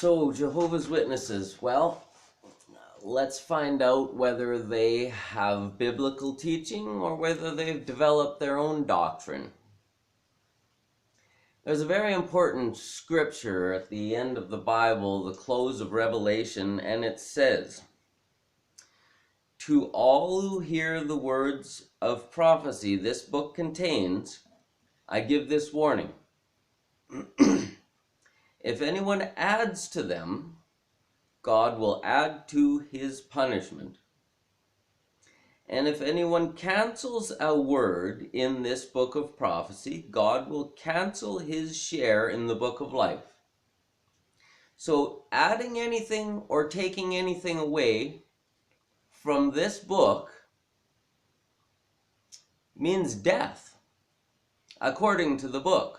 So, Jehovah's Witnesses, well, let's find out whether they have biblical teaching or whether they've developed their own doctrine. There's a very important scripture at the end of the Bible, the close of Revelation, and it says, "To all who hear the words of prophecy this book contains, I give this warning. If anyone adds to them, God will add to his punishment. And if anyone cancels a word in this book of prophecy, God will cancel his share in the book of life." So adding anything or taking anything away from this book means death, according to the book.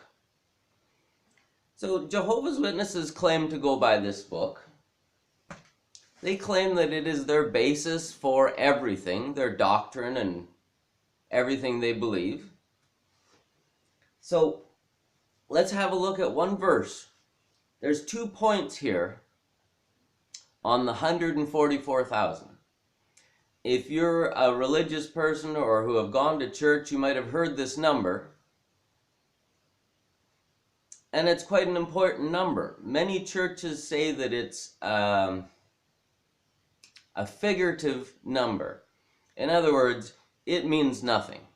So Jehovah's Witnesses claim to go by this book. They claim that it is their basis for everything, their doctrine and everything they believe. So let's have a look at one verse. There's 2 points here on the 144,000. If you're a religious person or who have gone to church, you might have heard this number. And it's quite an important number. Many churches say that it's a figurative number. In other words, it means nothing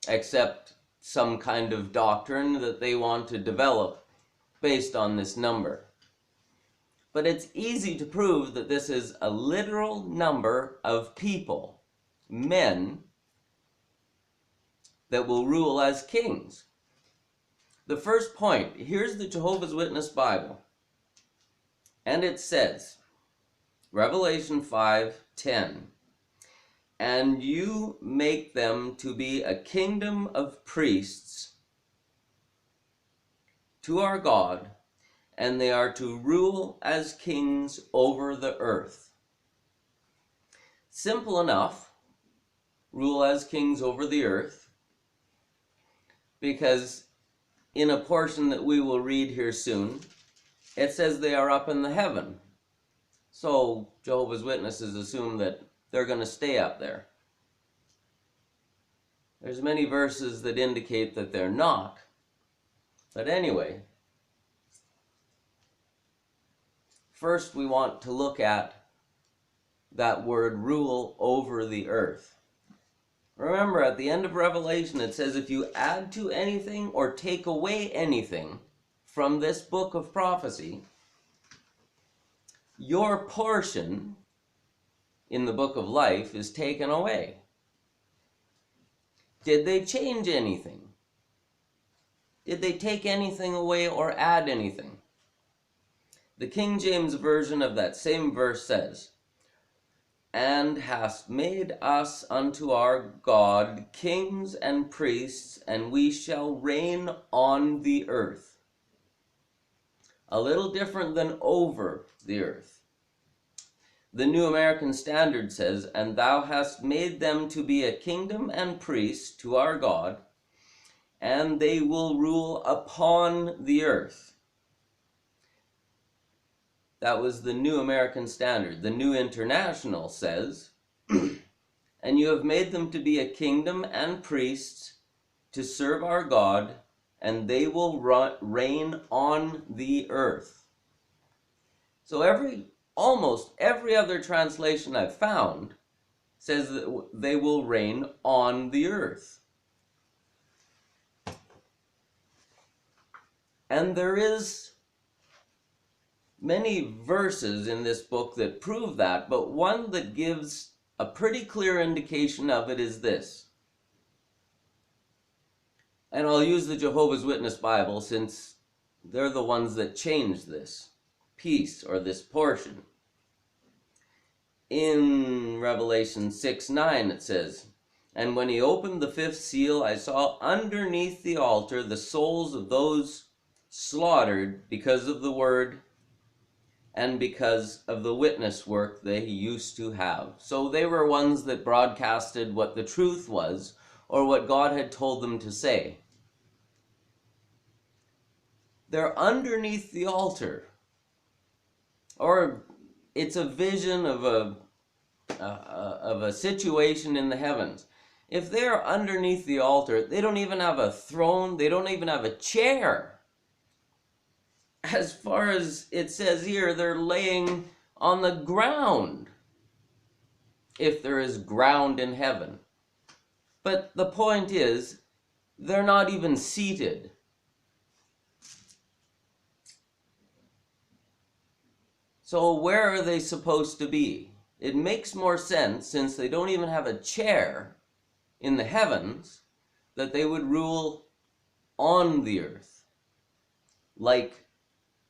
except some kind of doctrine that they want to develop based on this number. But it's easy to prove that this is a literal number of people, men, that will rule as kings. The first point, here's the Jehovah's Witness Bible, and it says, Revelation 5:10, "And you make them to be a kingdom of priests to our God, and they are to rule as kings over the earth." Simple enough, rule as kings over the earth, because in a portion that we will read here soon, it says they are up in the heaven. So Jehovah's Witnesses assume that they're going to stay up there. There's many verses that indicate that they're not. But anyway, first we want to look at that word rule over the earth. Remember, at the end of Revelation, it says if you add to anything or take away anything from this book of prophecy, your portion in the book of life is taken away. Did they change anything? Did they take anything away or add anything? The King James Version of that same verse says, "And hast made us unto our God kings and priests, and we shall reign on the earth." A little different than over the earth. The New American Standard says, "And thou hast made them to be a kingdom and priests to our God, and they will rule upon the earth." That was the New American Standard. The New International says, "And you have made them to be a kingdom and priests to serve our God, and they will reign on the earth." So almost every other translation I've found says that they will reign on the earth. And there is many verses in this book that prove that, but one that gives a pretty clear indication of it is this. And I'll use the Jehovah's Witness Bible since they're the ones that changed this piece or this portion. In Revelation 6:9 it says, "And when he opened the fifth seal, I saw underneath the altar the souls of those slaughtered because of the word and because of the witness work they used to have." So they were ones that broadcasted what the truth was, or what God had told them to say. They're underneath the altar. Or it's a vision of a situation in the heavens. If they're underneath the altar, they don't even have a throne, they don't even have a chair. As far as it says here, they're laying on the ground, if there is ground in heaven. But the point is, they're not even seated. So where are they supposed to be? It makes more sense, since they don't even have a chair in the heavens, that they would rule on the earth, like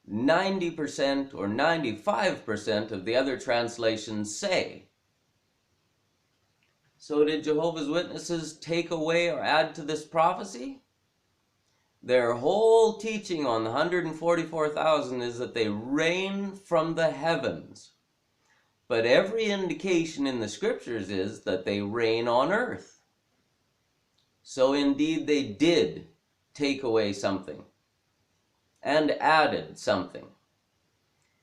90% or 95% of the other translations say. So did Jehovah's Witnesses take away or add to this prophecy? Their whole teaching on the 144,000 is that they reign from the heavens. But every indication in the scriptures is that they reign on earth. So indeed they did take away something and added something.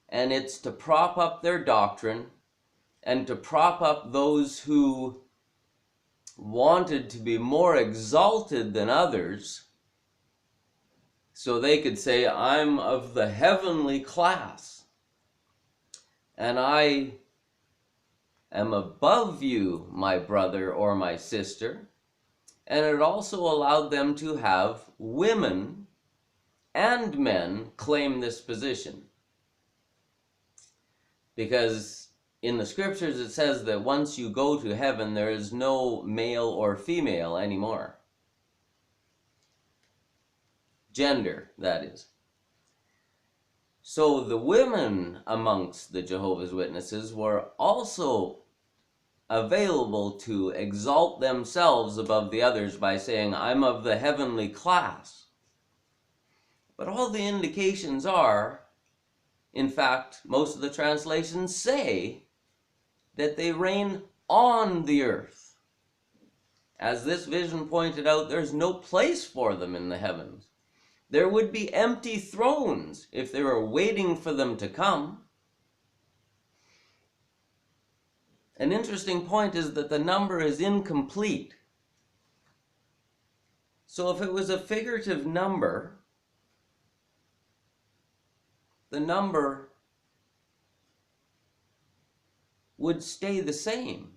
And it's to prop up their doctrine and to prop up those who wanted to be more exalted than others, so they could say, I'm of the heavenly class, and I am above you, my brother or my sister. And it also allowed them to have women and men claim this position. Because in the scriptures it says that once you go to heaven, there is no male or female anymore. Gender, that is. So the women amongst the Jehovah's Witnesses were also available to exalt themselves above the others by saying, I'm of the heavenly class. But all the indications are, in fact, most of the translations say that they reign on the earth. As this vision pointed out, there's no place for them in the heavens. There would be empty thrones if they were waiting for them to come. An interesting point is that the number is incomplete. So if it was a figurative number, the number would stay the same.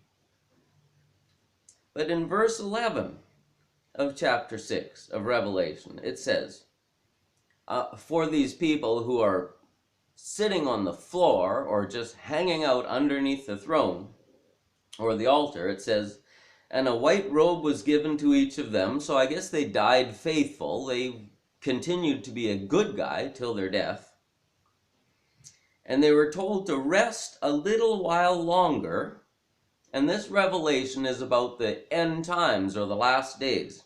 But in verse 11 of chapter 6 of Revelation, it says, for these people who are sitting on the floor or just hanging out underneath the throne or the altar, it says, and a white robe was given to each of them. So I guess they died faithful. They continued to be a good guy till their death. And they were told to rest a little while longer. And this revelation is about the end times, or the last days.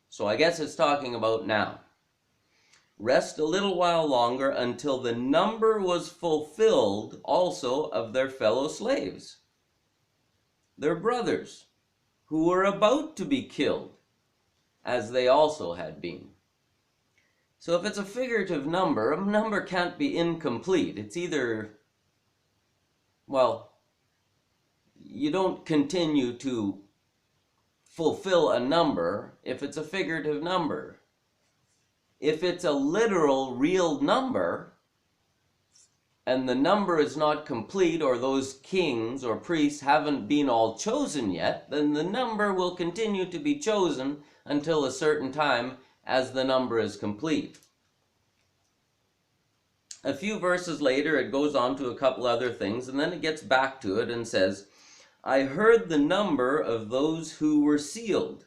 So I guess it's talking about now. Rest a little while longer until the number was fulfilled also of their fellow slaves, their brothers, who were about to be killed, as they also had been. So if it's a figurative number, a number can't be incomplete. It's either, well, you don't continue to fulfill a number if it's a figurative number. If it's a literal, real number, and the number is not complete, or those kings or priests haven't been all chosen yet, then the number will continue to be chosen until a certain time as the number is complete. A few verses later, it goes on to a couple other things, and then it gets back to it and says, I heard the number of those who were sealed.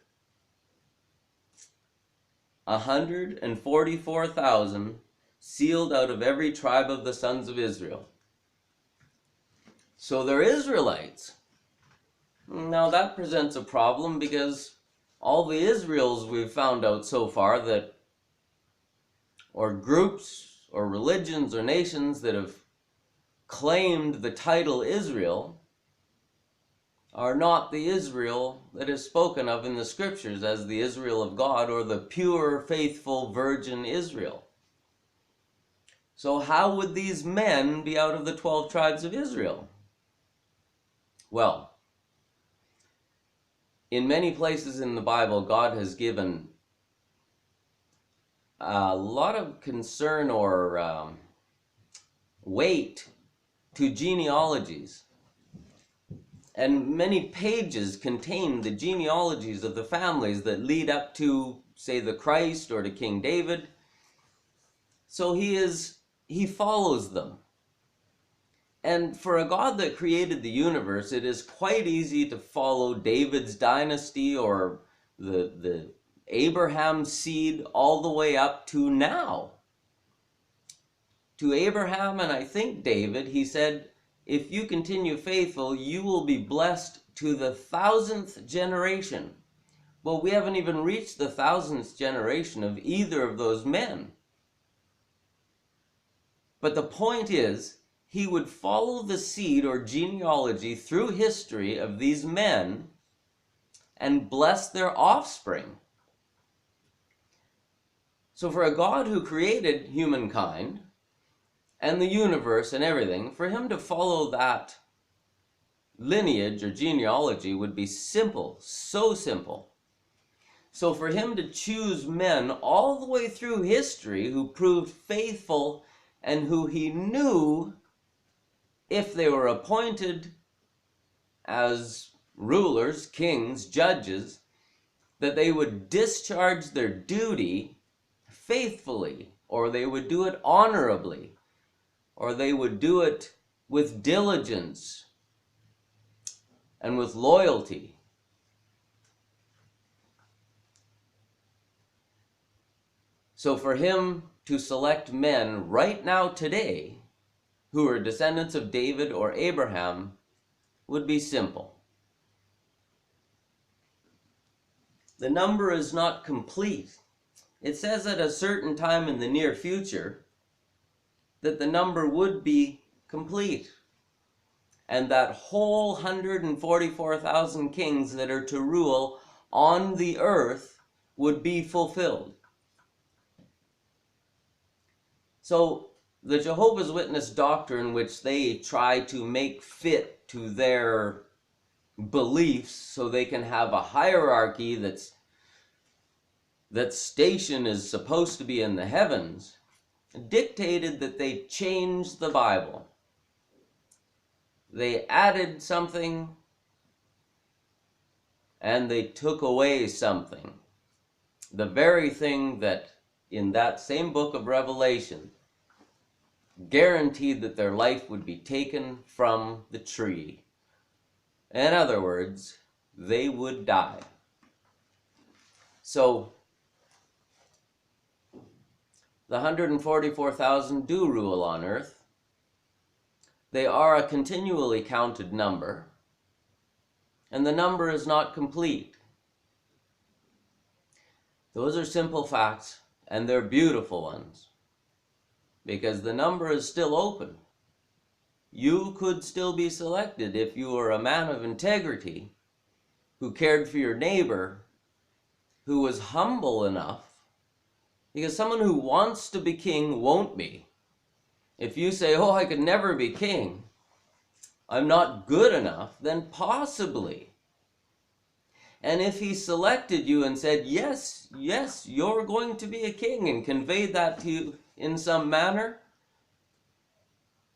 144,000 sealed out of every tribe of the sons of Israel. So they're Israelites. Now that presents a problem, because all the Israels we've found out so far that, or groups or religions or nations that have claimed the title Israel, are not the Israel that is spoken of in the scriptures as the Israel of God, or the pure, faithful, virgin Israel. So how would these men be out of the 12 tribes of Israel? Well, in many places in the Bible, God has given a lot of concern or weight to genealogies. And many pages contain the genealogies of the families that lead up to, say, the Christ or to King David. So he follows them. And for a God that created the universe, it is quite easy to follow David's dynasty or the Abraham seed all the way up to now. To Abraham and I think David, he said, if you continue faithful, you will be blessed to the 1000th generation. Well, we haven't even reached the 1000th generation of either of those men. But the point is, he would follow the seed or genealogy through history of these men and bless their offspring. So for a God who created humankind and the universe and everything, for him to follow that lineage or genealogy would be simple, so simple. So for him to choose men all the way through history who proved faithful and who he knew, if they were appointed as rulers, kings, judges, that they would discharge their duty faithfully, or they would do it honorably, or they would do it with diligence and with loyalty. So for him to select men right now today who are descendants of David or Abraham would be simple. The number is not complete. It says at a certain time in the near future that the number would be complete, and that whole 144,000 kings that are to rule on the earth would be fulfilled. So the Jehovah's Witness doctrine, which they try to make fit to their beliefs so they can have a hierarchy that station is supposed to be in the heavens, dictated that they change the Bible. They added something and they took away something. The very thing that in that same book of Revelation guaranteed that their life would be taken from the tree. In other words, they would die. So the 144,000 do rule on earth. They are a continually counted number, and the number is not complete. Those are simple facts, and they're beautiful ones, because the number is still open. You could still be selected if you were a man of integrity, who cared for your neighbor, who was humble enough, because someone who wants to be king won't be. If you say, oh, I could never be king, I'm not good enough, then possibly. And if he selected you and said, yes, yes, you're going to be a king, and conveyed that to you in some manner,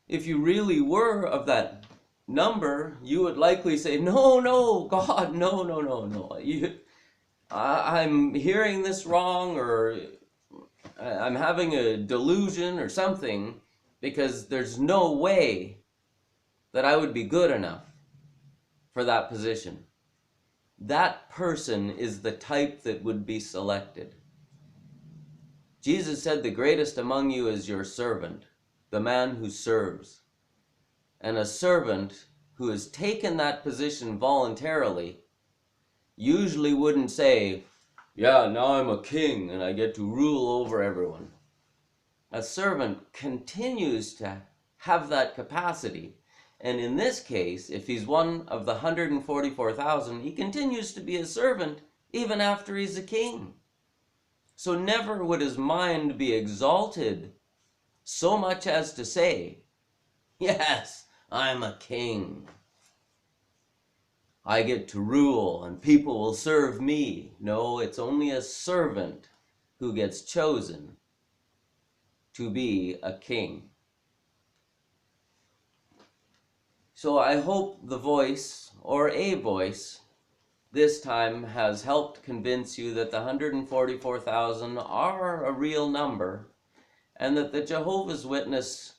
if you really were of that number, you would likely say, no, no, God, no, no, no, no. I'm hearing this wrong, or I'm having a delusion or something, because there's no way that I would be good enough for that position. That person is the type that would be selected. Jesus said, the greatest among you is your servant, the man who serves. And a servant who has taken that position voluntarily usually wouldn't say, yeah, now I'm a king and I get to rule over everyone. A servant continues to have that capacity. And in this case, if he's one of the 144,000, he continues to be a servant even after he's a king. So never would his mind be exalted so much as to say, yes, I'm a king. I get to rule and people will serve me. No, it's only a servant who gets chosen to be a king. So I hope the voice, or a voice, this time has helped convince you that the 144,000 are a real number, and that the Jehovah's Witness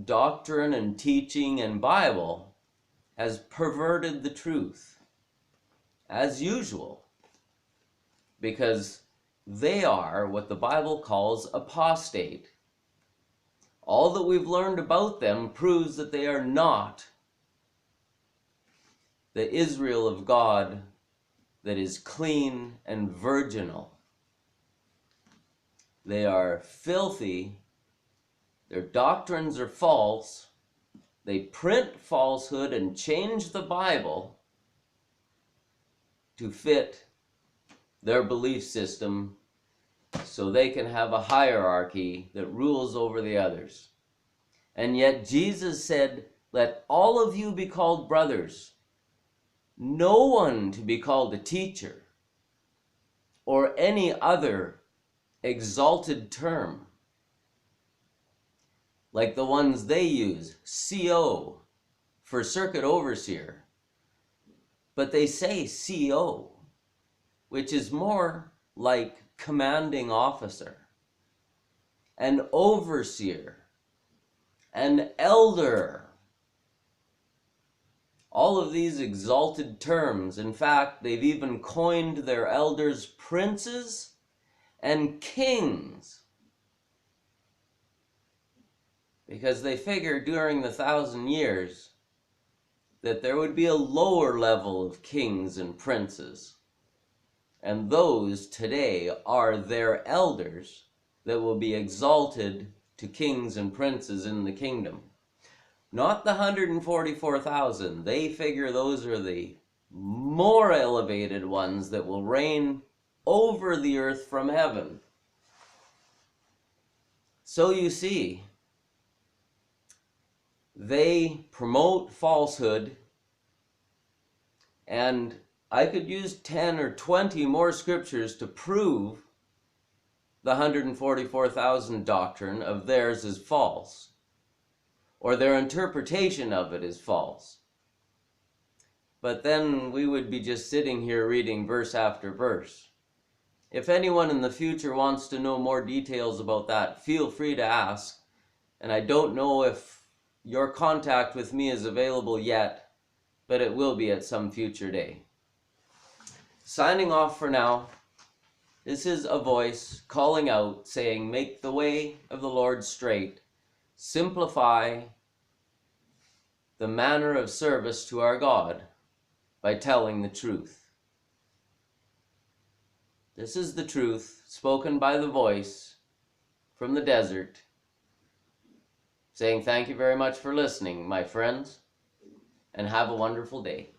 doctrine and teaching and Bible has perverted the truth, as usual, because they are what the Bible calls apostate. All that we've learned about them proves that they are not the Israel of God that is clean and virginal. They are filthy, their doctrines are false, they print falsehood and change the Bible to fit their belief system so they can have a hierarchy that rules over the others. And yet Jesus said, let all of you be called brothers, no one to be called a teacher or any other exalted term like the ones they use, CO, for circuit overseer. But they say CO, which is more like commanding officer, an overseer, an elder. All of these exalted terms, in fact, they've even coined their elders princes and kings, because they figure during the 1,000 years that there would be a lower level of kings and princes, and those today are their elders that will be exalted to kings and princes in the kingdom. Not the 144,000. They figure those are the more elevated ones that will reign over the earth from heaven. So you see, they promote falsehood, and I could use 10 or 20 more scriptures to prove the 144,000 doctrine of theirs is false, or their interpretation of it is false. But then we would be just sitting here reading verse after verse. If anyone in the future wants to know more details about that, feel free to ask. And I don't know if your contact with me is available yet, but it will be at some future day. Signing off for now. This is a voice calling out, saying, make the way of the Lord straight. Simplify the manner of service to our God by telling the truth. This is the truth spoken by the voice from the desert, saying thank you very much for listening, my friends, and have a wonderful day.